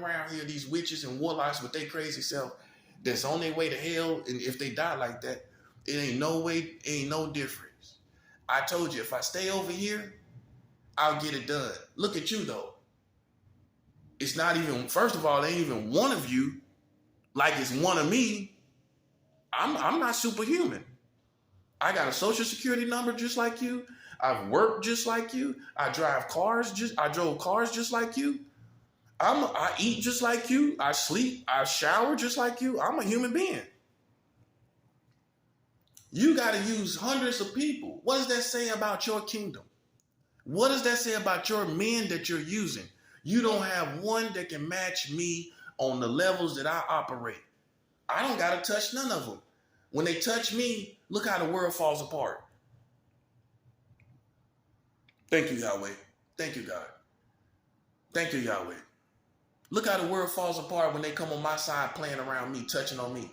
around here, these witches and warlocks with their crazy self, that's on their way to hell, and if they die like that, it ain't no way, it ain't no difference. I told you, if I stay over here, I'll get it done. Look at you though. It's not even, first of all, it ain't even one of you like it's one of me. I'm not superhuman. I got a social security number just like you. I've worked just like you. I drove cars just like you. I eat just like you. I sleep, I shower just like you. I'm a human being. You got to use hundreds of people. What does that say about your kingdom? What does that say about your men that you're using? You don't have one that can match me on the levels that I operate. I don't got to touch none of them. When they touch me, look how the world falls apart. Thank you, Yahweh. Thank you, God. Thank you, Yahweh. Look how the world falls apart when they come on my side playing around me, touching on me.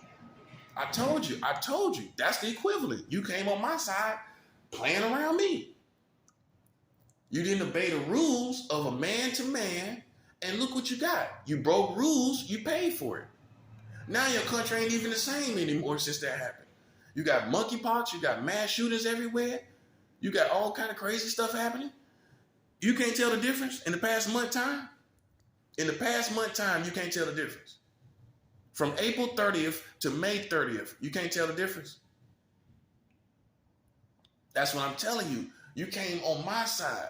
I told you. That's the equivalent. You came on my side playing around me. You didn't obey the rules of a man to man, and look what you got. You broke rules, you paid for it. Now your country ain't even the same anymore since that happened. You got monkeypox, you got mass shooters everywhere, you got all kind of crazy stuff happening. You can't tell the difference in the past month time? In the past month time, you can't tell the difference. From April 30th to May 30th, you can't tell the difference. That's what I'm telling you. You came on my side.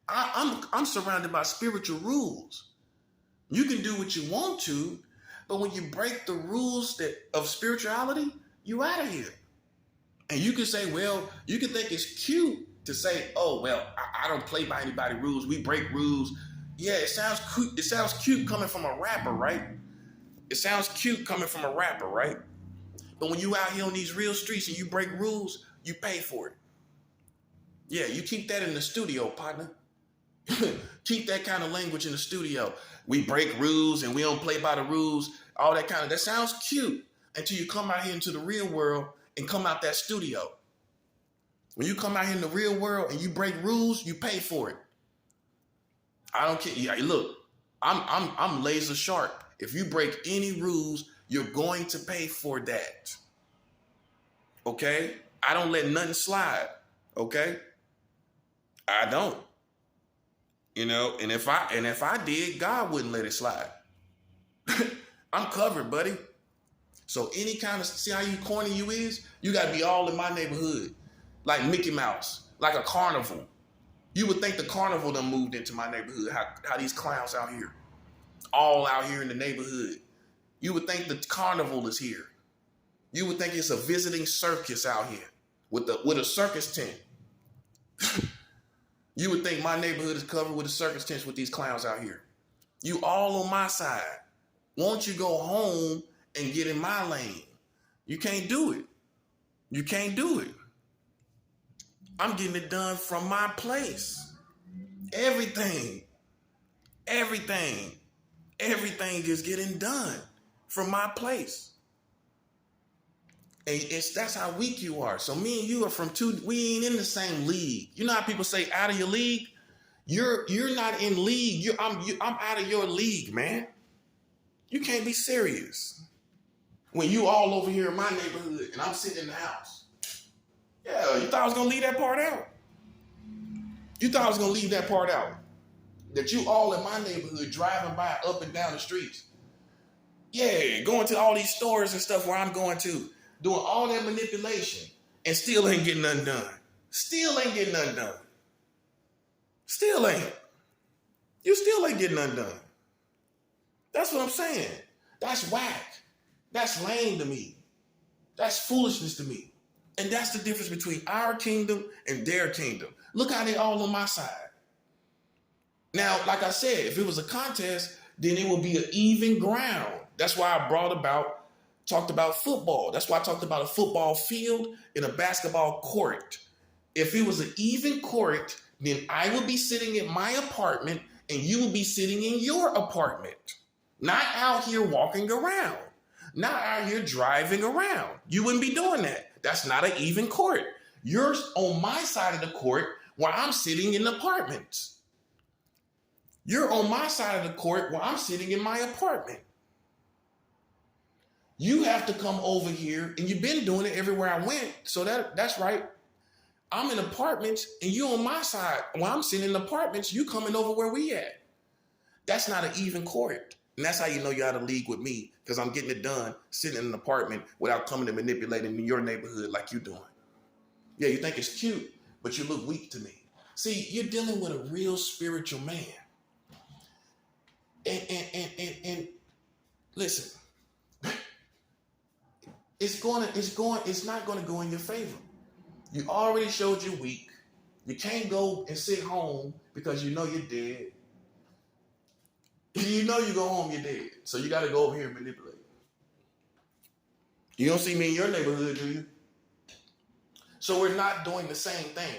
I'm surrounded by spiritual rules. You can do what you want to, but when you break the rules of spirituality, you out of here. And you can say, well, you can think it's cute to say, oh, well, I don't play by anybody's rules. We break rules. Yeah, it sounds cute. It sounds cute coming from a rapper, right? It sounds cute coming from a rapper, right? But when you out here on these real streets and you break rules, you pay for it. Yeah, you keep that in the studio, partner. Keep that kind of language in the studio. We break rules and we don't play by the rules. All that sounds cute until you come out here into the real world and come out that studio. When you come out here in the real world and you break rules, you pay for it. I don't care. Yeah, look, I'm laser sharp. If you break any rules, you're going to pay for that. Okay? I don't let nothing slide. Okay? I don't. You know, and if I did, God wouldn't let it slide. I'm covered, buddy. So any kind of, see how you corny you is? You got to be all in my neighborhood. Like Mickey Mouse, like a carnival. You would think the carnival done moved into my neighborhood, how these clowns out here, all out here in the neighborhood. You would think the carnival is here. You would think it's a visiting circus out here with a circus tent. You would think my neighborhood is covered with a circus tent with these clowns out here. You all on my side. Won't you go home and get in my lane? You can't do it. You can't do it. I'm getting it done from my place. Everything is getting done from my place. And that's how weak you are. So me and you are we ain't in the same league. You know how people say out of your league? You're not in league. I'm out of your league, man. You can't be serious. When you all over here in my neighborhood and I'm sitting in the house. Yeah, you thought I was gonna leave that part out. You thought I was gonna leave that part out. That you all in my neighborhood driving by up and down the streets. Yeah, going to all these stores and stuff where I'm going to. Doing all that manipulation and still ain't getting nothing done. Still ain't getting nothing done. Still ain't. You still ain't getting nothing done. That's what I'm saying. That's whack. That's lame to me. That's foolishness to me. And that's the difference between our kingdom and their kingdom. Look how they all on my side. Now, like I said, if it was a contest, then it would be an even ground. That's why I talked about football. That's why I talked about a football field and a basketball court. If it was an even court, then I would be sitting in my apartment and you would be sitting in your apartment. Not out here walking around. Not out here driving around. You wouldn't be doing that. That's not an even court. You're on my side of the court while I'm sitting in the apartments. You're on my side of the court while I'm sitting in my apartment. You have to come over here, and you've been doing it everywhere I went. So that's right. I'm in apartments, and you on my side. While I'm sitting in apartments, you coming over where we at. That's not an even court. And that's how you know you're out of league with me, because I'm getting it done sitting in an apartment without coming and manipulating your neighborhood like you're doing. Yeah, you think it's cute, but you look weak to me. See, you're dealing with a real spiritual man. And listen, it's not gonna go in your favor. You already showed you're weak. You can't go and sit home because you know you're dead. You know you go home, you're dead. So you gotta go over here and manipulate. You don't see me in your neighborhood, do you? So we're not doing the same thing.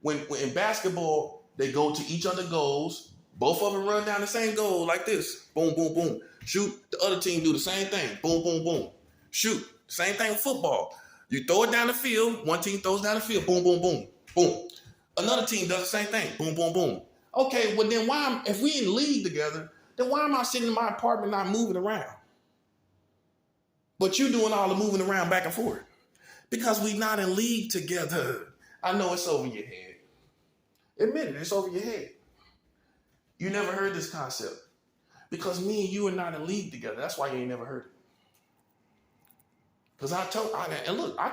When in basketball, they go to each other goals. Both of them run down the same goal like this. Boom, boom, boom. Shoot. The other team do the same thing. Boom, boom, boom. Shoot. Same thing with football. You throw it down the field. One team throws down the field. Boom, boom, boom. Boom. Another team does the same thing. Boom, boom, boom. Okay, well then if we in league together, then why am I sitting in my apartment not moving around? But you doing all the moving around back and forth. Because we not in league together. I know it's over your head. Admit it, it's over your head. You never heard this concept. Because me and you are not in league together. That's why you ain't never heard it. Because I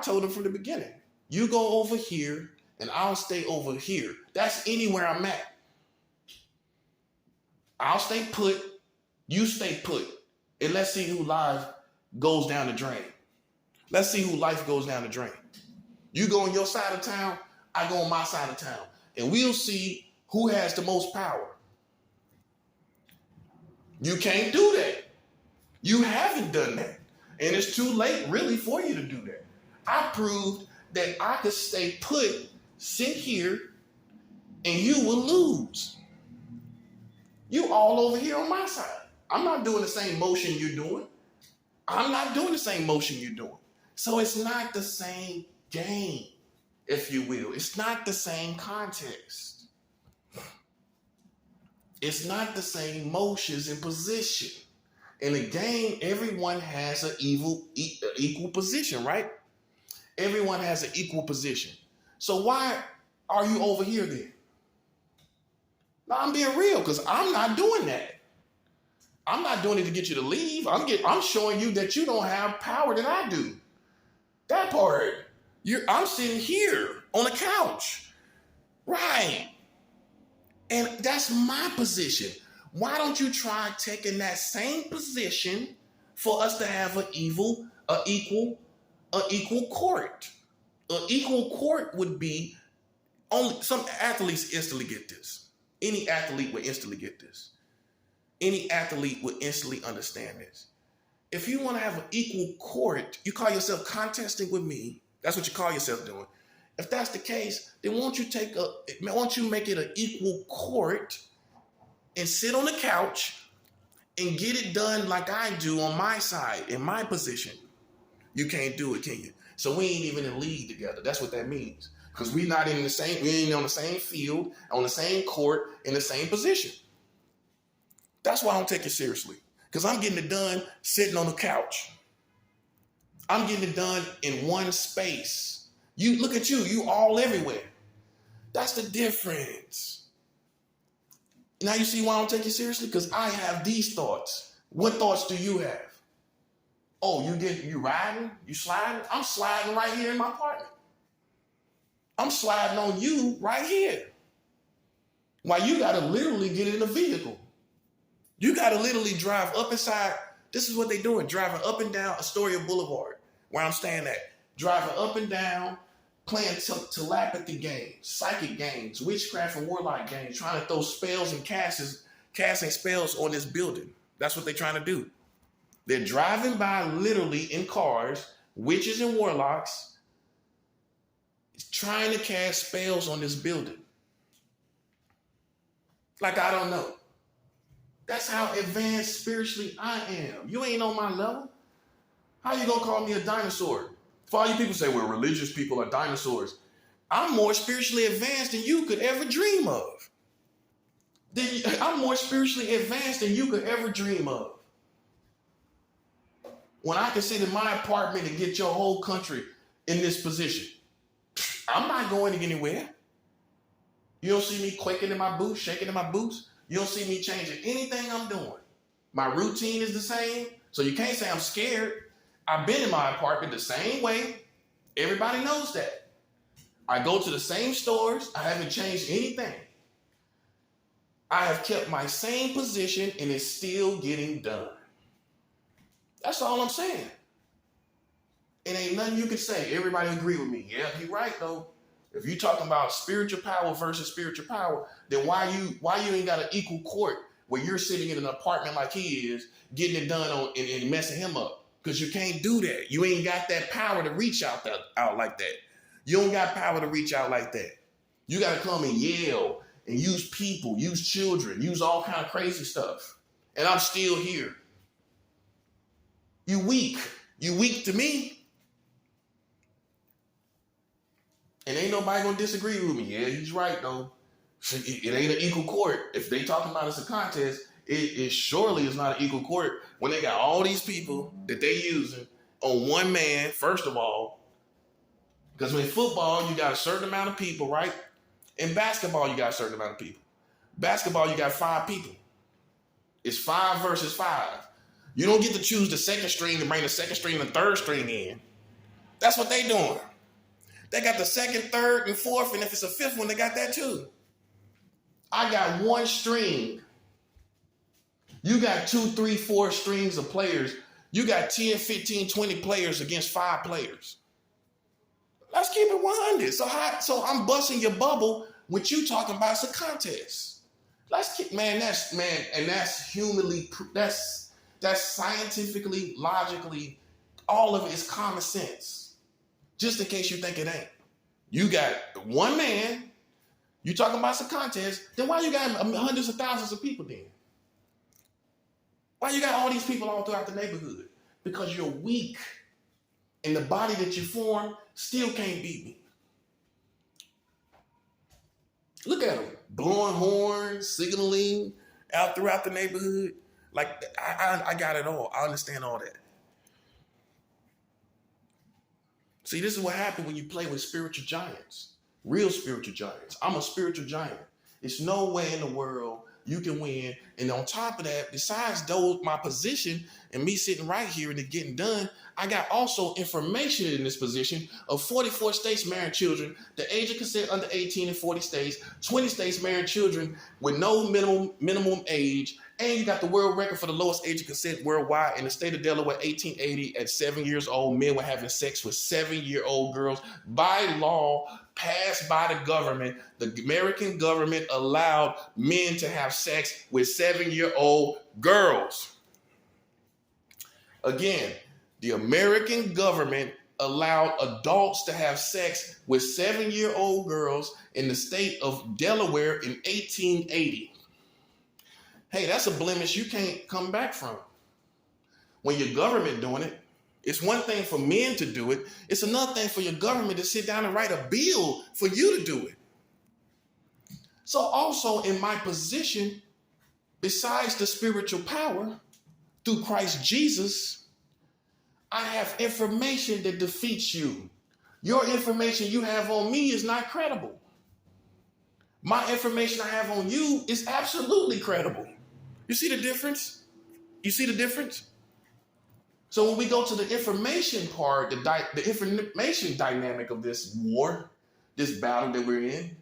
told him from the beginning, you go over here and I'll stay over here. That's anywhere I'm at. I'll stay put, you stay put. And let's see who life goes down the drain. Let's see who life goes down the drain. You go on your side of town, I go on my side of town. And we'll see who has the most power. You can't do that. You haven't done that. And it's too late really for you to do that. I proved that I could stay put, sit here, and you will lose. You all over here on my side. I'm not doing the same motion you're doing. I'm not doing the same motion you're doing. So it's not the same game, if you will. It's not the same context. It's not the same motions and position. In a game, everyone has an equal position, right? Everyone has an equal position. So why are you over here then? No, I'm being real, because I'm not doing that. I'm not doing it to get you to leave. I'm showing you that you don't have power that I do. That part. I'm sitting here on the couch. Right. And that's my position. Why don't you try taking that same position for us to have an equal court? An equal court would be only some athletes instantly get this. Any athlete would instantly get this. Any athlete would instantly understand this. If you want to have an equal court, you call yourself contesting with me. That's what you call yourself doing. If that's the case, then won't you make it an equal court and sit on the couch and get it done like I do on my side, in my position? You can't do it, can you? So we ain't even in league together. That's what that means. Because we ain't on the same field, on the same court, in the same position. That's why I don't take it seriously. Because I'm getting it done sitting on the couch. I'm getting it done in one space. You look at you all everywhere. That's the difference. Now you see why I don't take it seriously? Because I have these thoughts. What thoughts do you have? Oh, you riding? You sliding? I'm sliding right here in my apartment. I'm sliding on you right here. Why you gotta literally get in a vehicle. You gotta literally drive up inside. This is what they're doing, driving up and down Astoria Boulevard, where I'm staying at. Driving up and down, playing telepathy games, psychic games, witchcraft and warlock games, trying to throw spells and casting spells on this building. That's what they're trying to do. They're driving by literally in cars, witches and warlocks, trying to cast spells on this building. Like I don't know. That's how advanced spiritually I am. You ain't on my level. How you gonna call me a dinosaur? For all you people say, well, religious people are dinosaurs. I'm more spiritually advanced than you could ever dream of. I'm more spiritually advanced than you could ever dream of. When I can sit in my apartment and get your whole country in this position, I'm not going anywhere. You don't see me quaking in my boots, shaking in my boots. You don't see me changing anything I'm doing. My routine is the same, so you can't say I'm scared. I've been in my apartment the same way. Everybody knows that. I go to the same stores. I haven't changed anything. I have kept my same position and it's still getting done. That's all I'm saying. It ain't nothing you can say. Everybody agree with me. Yeah, you're right though. If you're talking about spiritual power versus spiritual power, then why you ain't got an equal court where you're sitting in an apartment like he is, getting it done and messing him up? Because you can't do that. You ain't got that power to reach out like that. You don't got power to reach out like that. You got to come and yell and use people, use children, use all kind of crazy stuff. And I'm still here. You weak. You weak to me. And ain't nobody gonna disagree with me. Yeah, he's right though. It ain't an equal court. If they talking about it's a contest, it surely is not an equal court when they got all these people that they using on one man, first of all. Because in football, you got a certain amount of people, right? In basketball, you got a certain amount of people. Basketball, you got 5 people. It's 5 versus 5. You don't get to choose the second string and bring the second string and the third string in. That's what they doing. They got the second, third, and fourth, and if it's a fifth one, they got that too. I got 1 string. You got 2, 3, 4 strings of players. You got 10, 15, 20 players against 5 players. Let's keep it 100. So I'm busting your bubble with you talking about it's a contest. That's humanly, that's scientifically, logically, all of it is common sense. Just in case you think it ain't. You got one man, you talking about it's a contest, then why you got hundreds of thousands of people then? Why you got all these people all throughout the neighborhood? Because you're weak. And the body that you form still can't beat me. Look at them, blowing horns, signaling out throughout the neighborhood. Like, I got it all. I understand all that. See, this is what happens when you play with spiritual giants, real spiritual giants. I'm a spiritual giant. It's no way in the world you can win. And on top of that, besides my position and me sitting right here and it getting done, I got also information in this position of 44 states marrying children, the age of consent under 18 in 40 states, 20 states marrying children with no minimum age, and you got the world record for the lowest age of consent worldwide in the state of Delaware, 1880, at 7 years old, men were having sex with 7-year-old girls by law passed by the government. The American government allowed men to have sex with 7-year-old girls. Again, the American government allowed adults to have sex with 7-year-old girls in the state of Delaware in 1880. Hey, that's a blemish you can't come back from. When your government doing it, it's one thing for men to do it. It's another thing for your government to sit down and write a bill for you to do it. So also in my position, besides the spiritual power through Christ Jesus, I have information that defeats you. Your information you have on me is not credible. My information I have on you is absolutely credible. You see the difference? You see the difference? So when we go to the information part, the information dynamic of this war, this battle that we're in,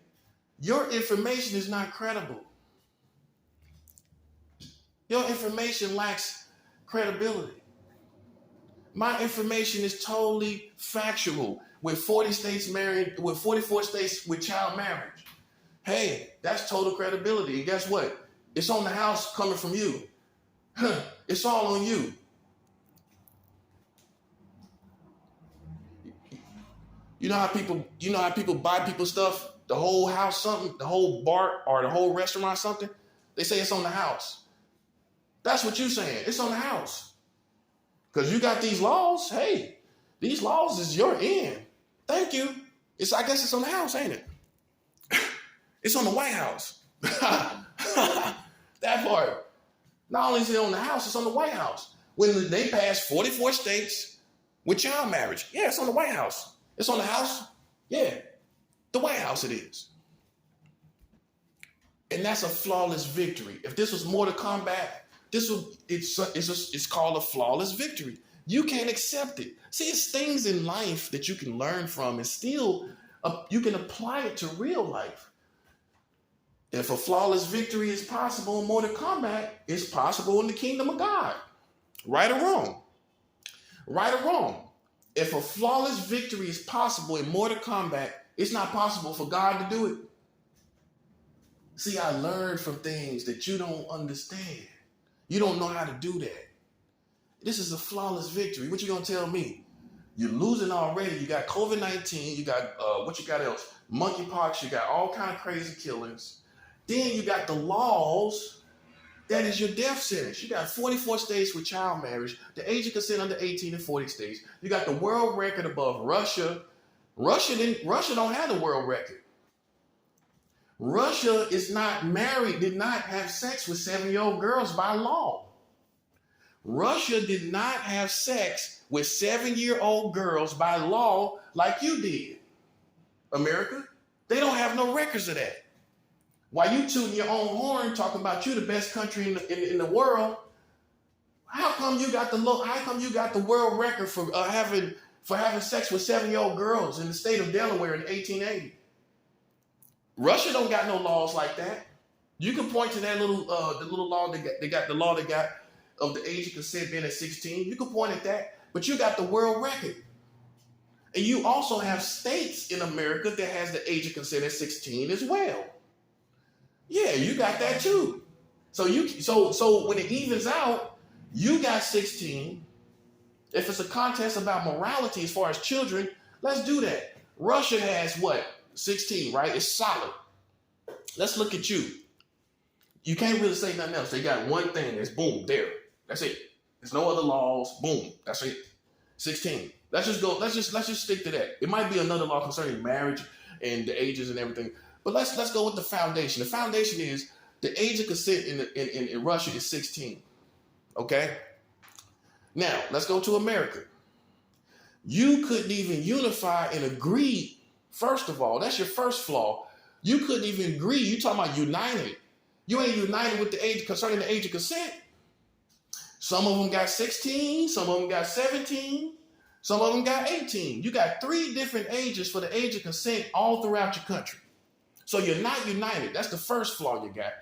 your information is not credible. Your information lacks credibility. My information is totally factual with 40 states married, with 44 states with child marriage. Hey, that's total credibility. And guess what? It's on the house coming from you. It's all on you. You know how people buy people's stuff, the whole house something, the whole bar or the whole restaurant something? They say it's on the house. That's what you're saying. It's on the house. Because you got these laws. Hey, these laws is your end. Thank you. I guess it's on the house, ain't it? It's on the White House. That part. Not only is it on the House, it's on the White House. When they passed 44 states with child marriage. Yeah, it's on the White House. It's on the House. Yeah, the White House it is. And that's a flawless victory. If this was Mortal Kombat, it's called a flawless victory. You can't accept it. See, it's things in life that you can learn from and still you can apply it to real life. If a flawless victory is possible in Mortal Kombat, it's possible in the kingdom of God. Right or wrong? Right or wrong? If a flawless victory is possible in Mortal Kombat, it's not possible for God to do it. See, I learned from things that you don't understand. You don't know how to do that. This is a flawless victory. What you gonna tell me? You're losing already. You got COVID-19. You got what you got else? Monkeypox. You got all kind of crazy killings. Then you got the laws. That is your death sentence. You got 44 states with child marriage. The age of consent under 18 in 40 states. You got the world record above Russia. Russia don't have the world record. Russia is not married, did not have sex with 7-year-old girls by law. Russia did not have sex with 7-year-old girls by law like you did. America, they don't have no records of that. While you tooting your own horn, talking about you the best country in the world, how come you got the world record for having sex with 7-year-old girls in the state of Delaware in 1880? Russia don't got no laws like that. You can point to that the law they got of the age of consent being at 16. You can point at that, but you got the world record. And you also have states in America that has the age of consent at 16 as well. Yeah, you got that too. So when it evens out, you got 16. If it's a contest about morality as far as children, let's do that. Russia has what? 16, right? It's solid. Let's look at you. You can't really say nothing else. They got one thing. It's boom, there. That's it. There's no other laws. Boom. That's it. 16. Let's just go. Let's just stick to that. It might be another law concerning marriage and the ages and everything. But let's go with the foundation. The foundation is the age of consent in Russia is 16. Okay? Now, let's go to America. You couldn't even unify and agree. First of all, that's your first flaw. You couldn't even agree. You talking about united. You ain't united with the age concerning the age of consent. Some of them got 16. Some of them got 17. Some of them got 18. You got 3 different ages for the age of consent all throughout your country. So you're not united. That's the first flaw you got.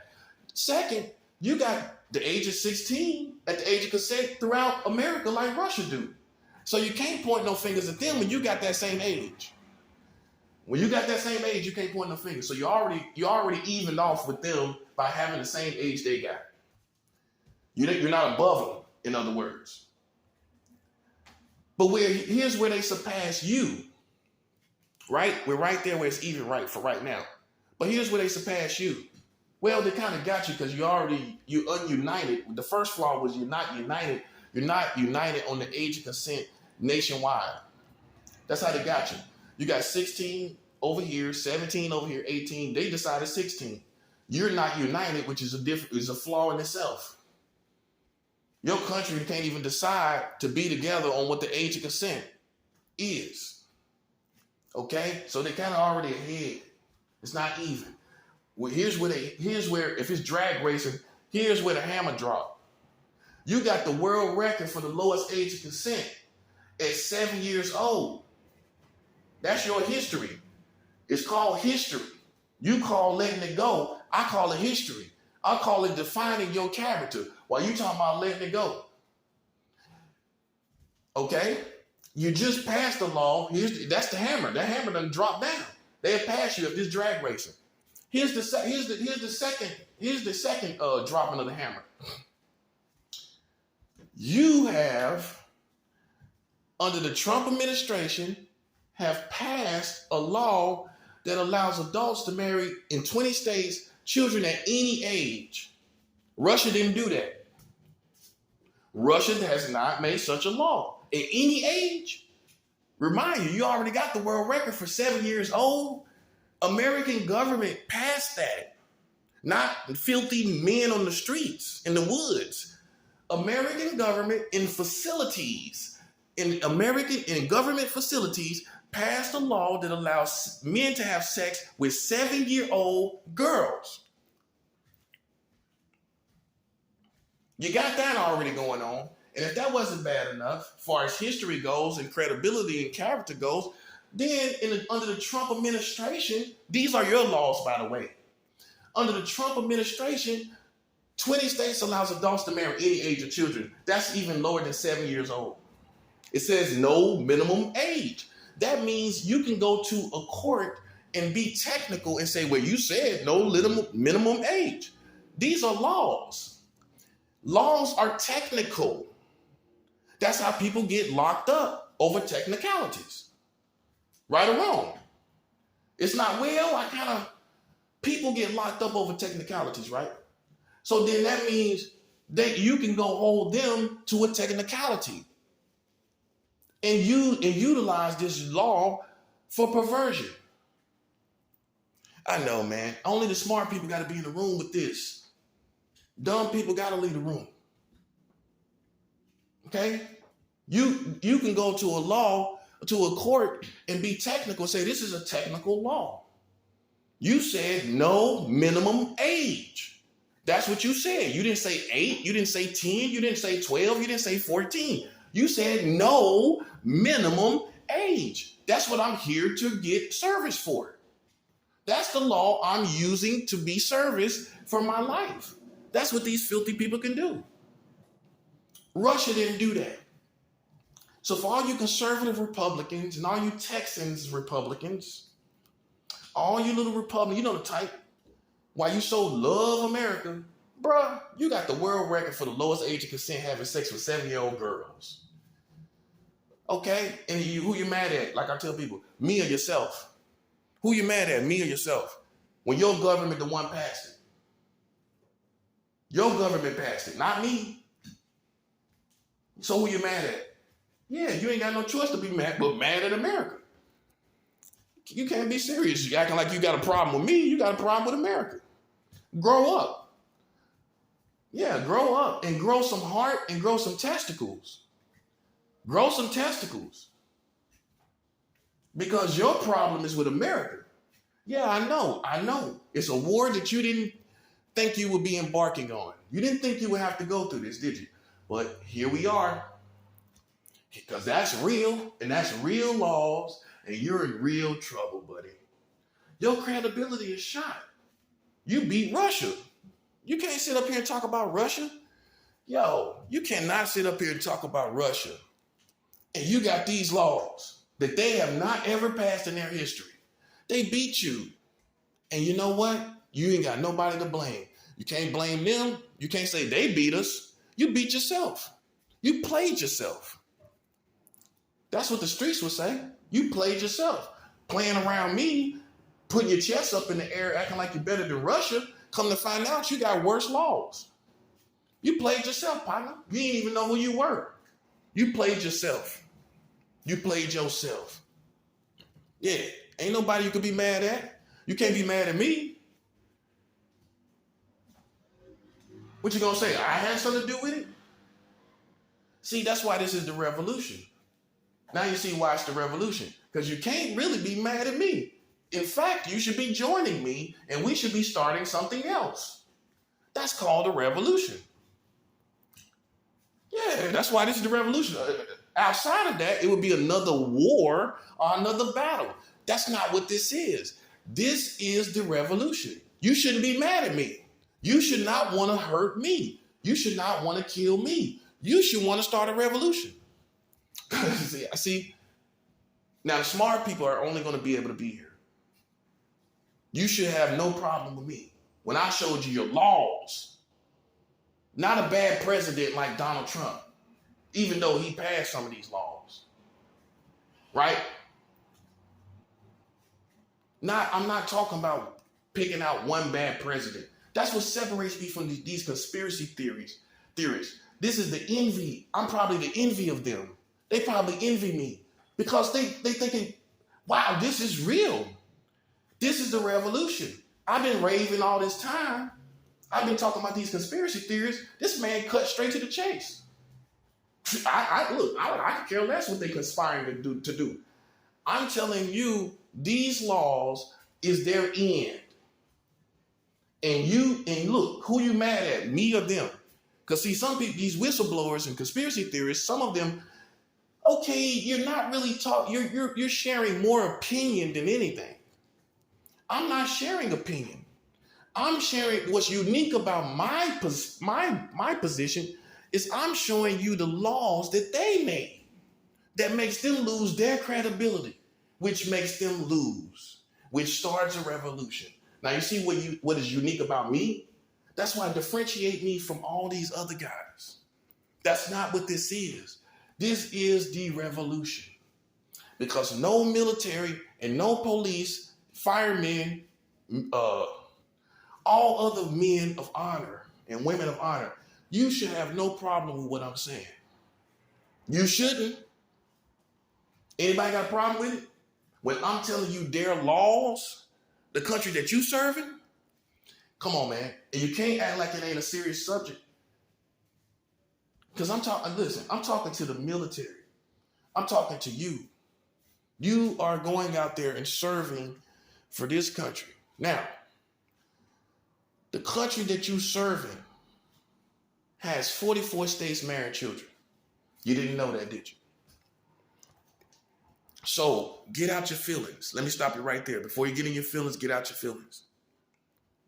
Second, you got the age of 16 at the age of consent throughout America like Russia do. So you can't point no fingers at them when you got that same age. When you got that same age, you can't point no fingers. So you already evened off with them by having the same age they got. You're not above them, in other words. But here's where they surpass you. Right? We're right there where it's even right for right now. But here's where they surpass you. Well, they kind of got you because you ununited. The first flaw was you're not united. You're not united on the age of consent nationwide. That's how they got you. You got 16 over here, 17 over here, 18. They decided 16. You're not united, which is a flaw in itself. Your country can't even decide to be together on what the age of consent is. Okay? So they kind of already ahead. It's not even. Well, here's where if it's drag racing, here's where the hammer drop. You got the world record for the lowest age of consent at 7 years old. That's your history. It's called history. You call letting it go. I call it history. I call it defining your character while you talking about letting it go. Okay? You just passed the law. That's the hammer. That hammer done dropped down. They'll pass you if this drag racing. Here's the second dropping of the hammer. You have, under the Trump administration, have passed a law that allows adults to marry in 20 states children at any age. Russia didn't do that. Russia has not made such a law. At any age, remind you already got the world record for 7 years old. American government passed that. not filthy men on the streets, in the woods. American government in facilities, in government facilities, passed a law that allows men to have sex with 7-year-old girls. You got that already going on. And if that wasn't bad enough, as far as history goes and credibility and character goes, then under the Trump administration, these are your laws, by the way. Under the Trump administration, 20 states allows adults to marry any age of children. That's even lower than 7 years old. It says no minimum age. That means you can go to a court and be technical and say, well, you said no minimum age. These are laws. Laws are technical. That's how people get locked up over technicalities. Right or wrong. It's not, well, people get locked up over technicalities, right? So then that means that you can go hold them to a technicality and utilize this law for perversion. I know, man. Only the smart people got to be in the room with this. Dumb people got to leave the room. Okay? You can go to a court and be technical and say, this is a technical law. You said no minimum age. That's what you said. You didn't say 8, you didn't say 10, you didn't say 12, you didn't say 14. You said no minimum age. That's what I'm here to get service for. That's the law I'm using to be service for my life. That's what these filthy people can do. Russia didn't do that. So for all you conservative Republicans and all you Texans Republicans, all you little Republicans, you know the type, why you so love America, bruh, you got the world record for the lowest age of consent having sex with 7-year-old girls. Okay? And who you mad at? Like I tell people, me or yourself? Who you mad at, me or yourself? When your government the one passed it. Your government passed it, not me. So who you mad at? Yeah, you ain't got no choice to be mad, but mad at America. You can't be serious. You acting like you got a problem with me, you got a problem with America. Grow up. Yeah, grow up and grow some heart and grow some testicles. Grow some testicles. Because your problem is with America. Yeah, I know. It's a war that you didn't think you would be embarking on. You didn't think you would have to go through this, did you? But here we are. Because that's real, and that's real laws, and you're in real trouble, buddy. Your credibility is shot. You beat Russia. You can't sit up here and talk about Russia. Yo, you cannot sit up here and talk about Russia. And you got these laws that they have not ever passed in their history. They beat you. And you know what? You ain't got nobody to blame. You can't blame them. You can't say they beat us. You beat yourself. You played yourself. That's what the streets would say. You played yourself. Playing around me, putting your chest up in the air, acting like you're better than Russia. Come to find out, you got worse laws. You played yourself, partner. You didn't even know who you were. You played yourself. You played yourself. Yeah, ain't nobody you could be mad at. You can't be mad at me. What you gonna say? I had something to do with it? See, that's why this is the revolution. Now you see why it's the revolution. Because you can't really be mad at me. In fact, you should be joining me and we should be starting something else. That's called a revolution. Yeah, that's why this is the revolution. Outside of that, it would be another war or another battle. That's not what this is. This is the revolution. You shouldn't be mad at me. You should not want to hurt me. You should not want to kill me. You should want to start a revolution. See, now the smart people are only going to be able to be here. You should have no problem with me. When I showed you your laws, not a bad president like Donald Trump, even though he passed some of these laws, right? I'm not talking about picking out one bad president. That's what separates me from these conspiracy theorists. This is the envy. I'm probably the envy of them. They probably envy me because they thinking, wow, this is real. This is the revolution. I've been raving all this time. I've been talking about these conspiracy theories. This man cut straight to the chase. I could care less what they conspiring to do. I'm telling you, these laws is their end. And look, who you mad at, me or them? Because see, some people, these whistleblowers and conspiracy theorists, some of them, okay, you're not really talking, you're sharing more opinion than anything. I'm not sharing opinion. I'm sharing what's unique about my position is I'm showing you the laws that they made that makes them lose their credibility, which makes them lose, which starts a revolution. Now you see what is unique about me? That's why I differentiate me from all these other guys. That's not what this is. This is the revolution. Because no military and no police, firemen, all other men of honor and women of honor, you should have no problem with what I'm saying. You shouldn't. Anybody got a problem with it? When I'm telling you their laws, the country that you serving, come on, man. And you can't act like it ain't a serious subject. Because I'm talking to the military. I'm talking to you. You are going out there and serving for this country. Now, the country that you serving has 44 states marrying children. You didn't know that, did you? So get out your feelings. Let me stop you right there. Before you get in your feelings, get out your feelings.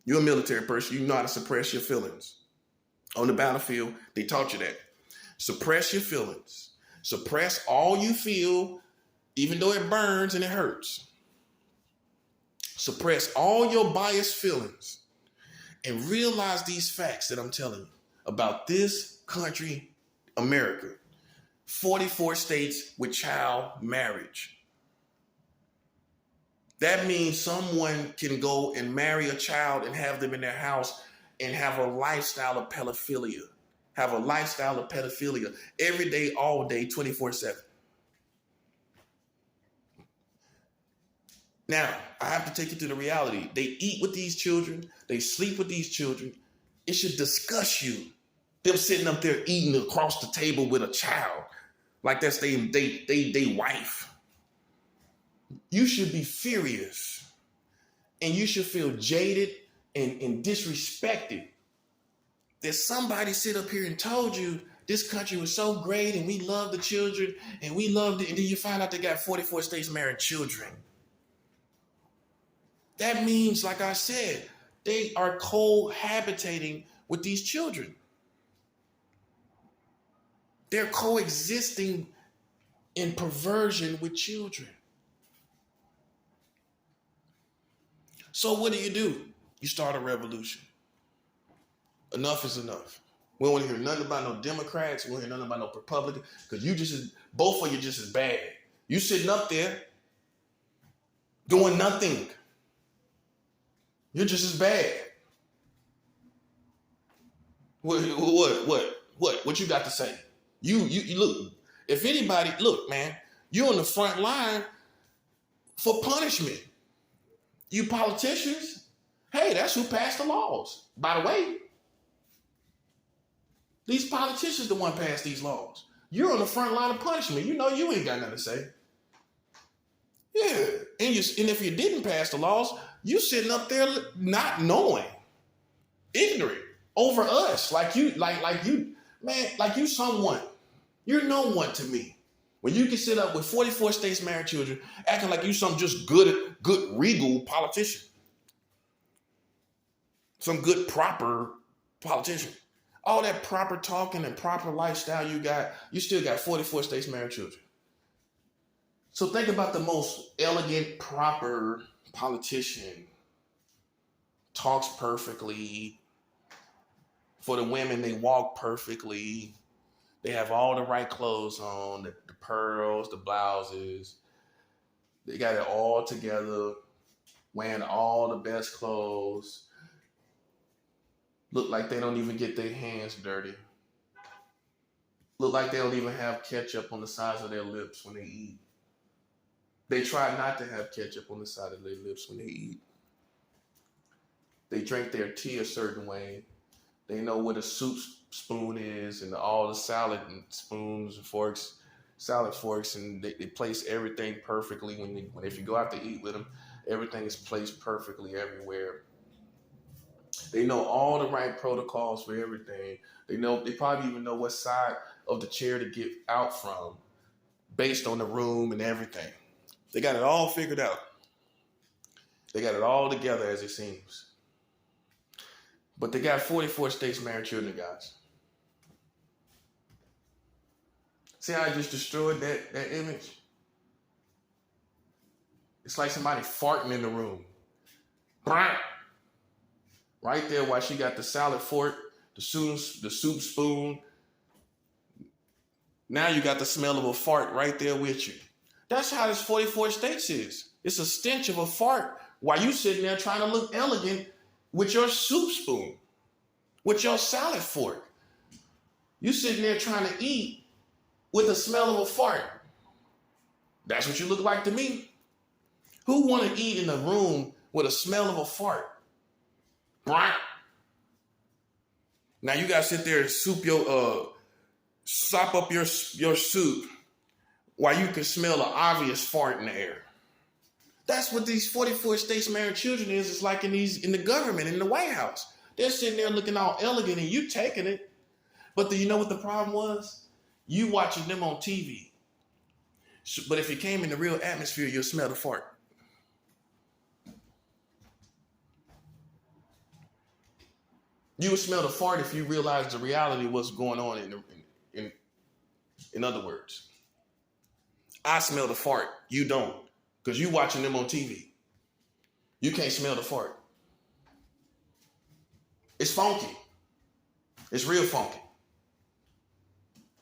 You're a military person. You know how to suppress your feelings. On the battlefield, they taught you that. Suppress your feelings. Suppress all you feel, even though it burns and it hurts. Suppress all your biased feelings and realize these facts that I'm telling you about this country, America. 44 states with child marriage. That means someone can go and marry a child and have them in their house and have a lifestyle of pedophilia. Every day, all day, 24/7. Now, I have to take you to the reality. They eat with these children. They sleep with these children. It should disgust you. Them sitting up there eating across the table with a child. Like that's they wife. You should be furious. And you should feel jaded and disrespected. That somebody sit up here and told you this country was so great and we love the children and we loved it. And then you find out they got 44 states marrying children. That means, like I said, they are cohabitating with these children. They're coexisting in perversion with children. So what do? You start a revolution. Enough is enough. We don't want to hear nothing about no Democrats. We don't hear nothing about no Republicans. Because both of you just as bad. You sitting up there doing nothing. You're just as bad. What you got to say? You look, if anybody, look, man, you're on the front line for punishment. You politicians, hey, that's who passed the laws. By the way, these politicians the one passed these laws. You're on the front line of punishment. You know you ain't got nothing to say. Yeah, and if you didn't pass the laws, you sitting up there not knowing, ignorant over us, like you someone. You're no one to me. When you can sit up with 44 states married children, acting like you some just good regal politician, some good proper politician. All that proper talking and proper lifestyle you still got 44 states married children. So think about the most elegant, proper politician. Talks perfectly. For the women, they walk perfectly. They have all the right clothes on, the pearls, the blouses. They got it all together, wearing all the best clothes. Look like they don't even get their hands dirty. Look like they don't even have ketchup on the sides of their lips when they eat. They try not to have ketchup on the side of their lips when they eat. They drink their tea a certain way. They know what a soup spoon is and all the salad and spoons and forks, salad forks, and they place everything perfectly. If you go out to eat with them, everything is placed perfectly everywhere. They know all the right protocols for everything. They probably even know what side of the chair to get out from based on the room and everything. They got it all figured out. They got it all together as it seems. But they got 44 states married children, guys. See how I just destroyed that image? It's like somebody farting in the room. Right there while she got the salad fork, the soup spoon. Now you got the smell of a fart right there with you. That's how this 44 states is. It's a stench of a fart while you sitting there trying to look elegant with your soup spoon, with your salad fork. You sitting there trying to eat with the smell of a fart. That's what you look like to me. Who want to eat in a room with a smell of a fart? Right? Now you gotta sit there and sop up your soup while you can smell an obvious fart in the air. That's what these 44 states married children is. It's like in the government, in the White House. They're sitting there looking all elegant and you taking it. But you know what the problem was? You watching them on TV. But if you came in the real atmosphere, you'll smell the fart. You would smell the fart if you realized the reality of what's going on in other words. I smell the fart. You don't. Because you watching them on TV. You can't smell the fart. It's funky. It's real funky.